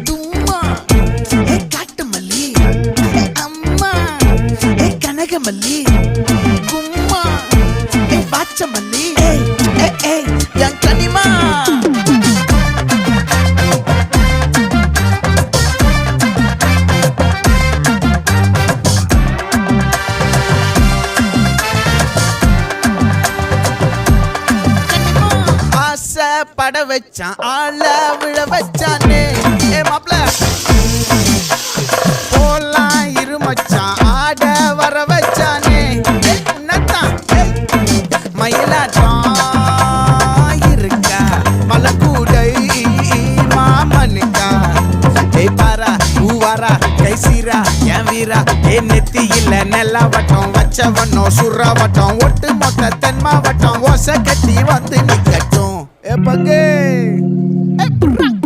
தும்மா காட்டு மல்லி அம்மா கனகமல்லி கும்மா பாச்ச மல்லி என் கனிமா பட வச்சான் ஆள விழ வச்சானே மாப்ள போலாம் இருமச்சான் ஆட வர வச்சானே உன்னத்தான் மயிலாட்டம் இருக்கா மலக்கூடை மாமனுக்கா பாரா பூவாரா கைசீரா என் வீரா நெத்தி இல்ல நெல்லா வட்டம் வச்ச வண்ணம் சுறா வட்டம் ஒட்டு மொத்த தென் மாவட்டம் ஓசை கட்டி வந்து நிக்கட்டும் பங்கே